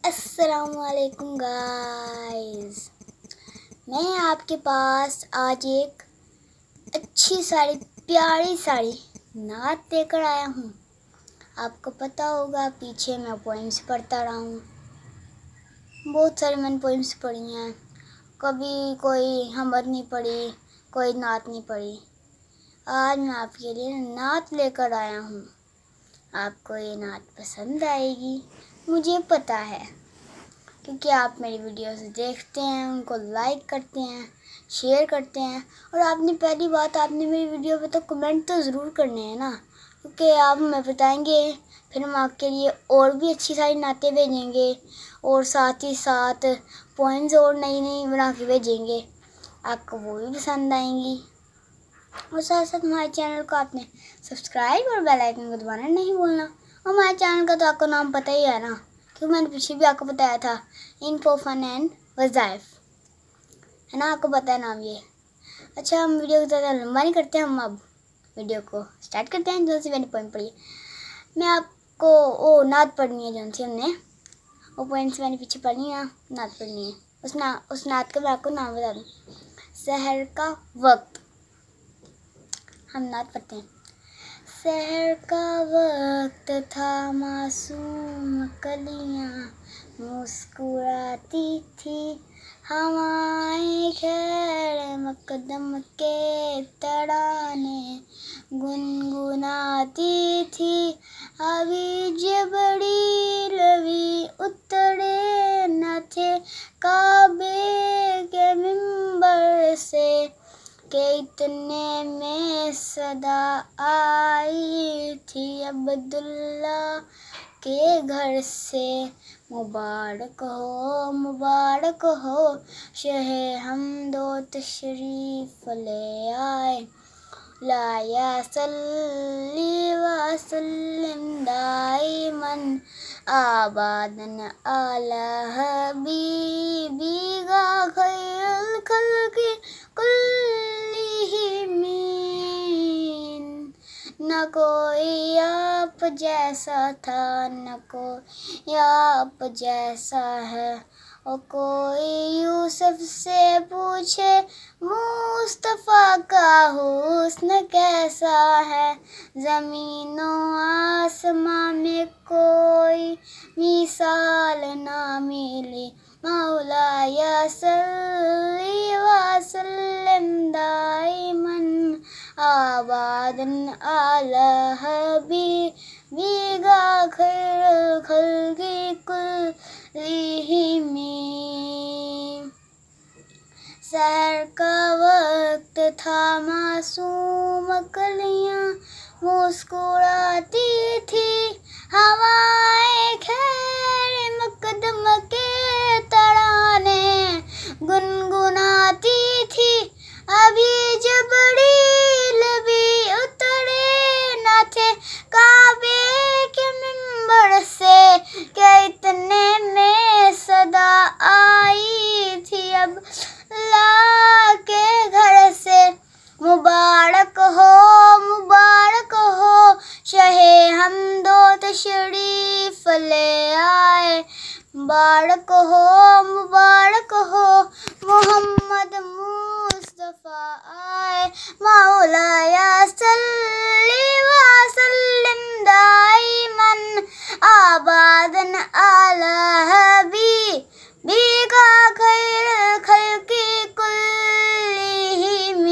अस्सलामुअलैकुम गाइस, मैं आपके पास आज एक अच्छी सारी प्यारी सारी नात लेकर आया हूँ। आपको पता होगा पीछे मैं पोइम्स पढ़ता रहा हूँ। बहुत सारी मैंने पोइम्स पढ़ी हैं, कभी कोई हमद नहीं पढ़ी, कोई नात नहीं पढ़ी। आज मैं आपके लिए नात लेकर आया हूँ। आपको ये नात पसंद आएगी, मुझे पता है, क्योंकि आप मेरी वीडियोस देखते हैं, उनको लाइक करते हैं, शेयर करते हैं। और आपने पहली बात, आपने मेरी वीडियो पे तो कमेंट तो ज़रूर करने हैं ना, क्योंकि आप हमें बताएंगे, फिर हम आपके लिए और भी अच्छी सारी नातें भेजेंगे और साथ ही साथ पॉइंट्स और नई नई बना के भेजेंगे। आपको वो भी पसंद आएंगी। और साथ साथ हमारे चैनल को आपने सब्सक्राइब और बेल आइकन को दबाना नहीं भूलना। और हमारे चैनल का तो आपको नाम पता ही है ना, क्योंकि मैंने पीछे भी आपको बताया था, इन्फो फन एंड वज़ाइफ, है ना, आपको पता है नाम ये। अच्छा, हम वीडियो को ज़्यादा लंबा नहीं करते, हम अब वीडियो को स्टार्ट करते हैं। जो सी मैंने पॉइंट पढ़ी, मैं आपको वो नात पढ़नी है, जो सी हमने वो पॉइंट्स मैंने पीछे पढ़नी है, नात पढ़नी है। उस नात का मैं आपको नाम बता दूँ, सहर का वक्त। हम नात पढ़ते हैं। सहर का वक्त था, मासूम कलियाँ मुस्कुराती थी, हवाएं खैर मकदम के तराने गुनगुनाती थी। अभी जबड़ी लवी उतरे न थे काबे के मिंबर से, के इतने में सदा आई थी अब्दुल्ला के घर से। मुबारक हो शहे हमदो तशरीफ ले आए, लाया सल्ली व सल्लिम दाइमन आबादन अला हबीबी गा खैरुल खल्क़ि कुल्लिहिम। न कोई आप जैसा था, न कोई आप जैसा है। और कोई यूसुफ से पूछे मुस्तफ़ा का हुस्न कैसा है। ज़मीनो आसमां में कोई मिसाल ना मिली, मौलाया सल्ली व सल्लिम दाइमन आबादन अला हबीबिका खैरुल खल्क़ि कुल्लिहिम। सहर का वक्त था, मासूम कलियाँ मुस्कुराती थी, हवाएं खैर मकदम के तराने गुनगुनाती थी। अभी जबड़ी लबी उतरे न थे काबे के मिंबर से, के इतने में सदा आई थी अब अल्लाह के घर से। मुबारक हो शहे हमदो तशरीफ ले आए, मुबारक हो मोहम्मद मुस्तफ़ा आए, मौलाया सल्ली व सल्लिम दाइमन आबादन अला हबीबिका खैरुल खल्क़ि कुल्लिहिम।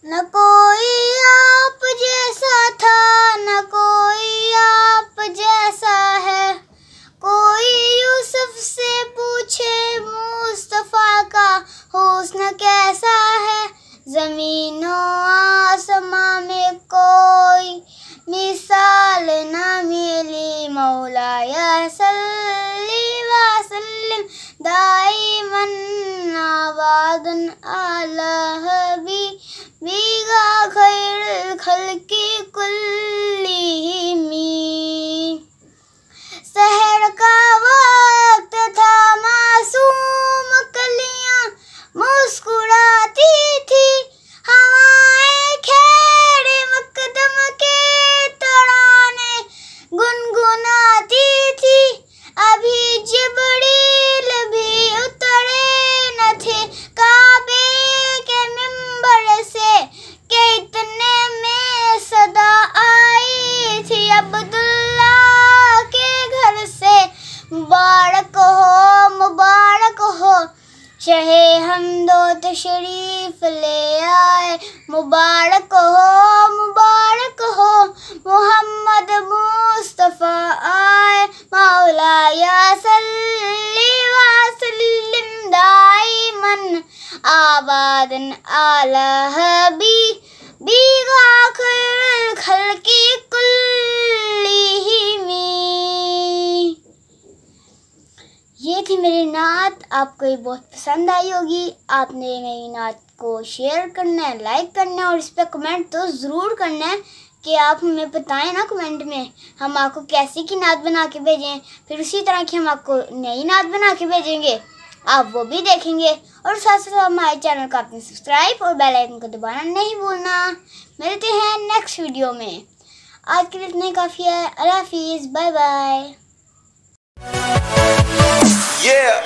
न कोई आप जैसा था, न कोई आप जैसा है। कोई यूसुफ से पूछे मुस्तफ़ा का हुस्न कैसा है। ज़मीनो आसमां में कोई मिसाल न मिली, मौलाया सल्ली व सल्लिम दाइमन आबादन अला हबीबिका खैरुल खल्क़ि कुल्लिहिम। सहर का वक्त था, मासूम कलियाँ मुस्कुराती थी, हवाएं खैर मकदम के तराने गुनगुना शहे हमदो तशरीफ ले आए, मुबारक हो मोहम्मद मुस्तफ़ा आए, मौलाया सल्ली व सल्लिम दाइमन आबादन आला हबीबिका खैरुल खल्क़ि कुल्लिहिम। ये थी मेरी नात। आपको ये बहुत पसंद आई होगी। आपने मेरी नात को शेयर करना है, लाइक करना है और इस पर कमेंट तो ज़रूर करना है कि आप हमें बताएं ना कमेंट में हम आपको कैसी की नात बना के भेजें। फिर उसी तरह की हम आपको नई नात बना के भेजेंगे, आप वो भी देखेंगे। और साथ साथ हमारे चैनल को आपने सब्सक्राइब और बेल आइकन को दबाना नहीं भूलना। मिलते हैं नेक्स्ट वीडियो में। आज के लिए इतना ही काफ़ी है। अल्लाह हाफिज़, बाय बाय। Yeah.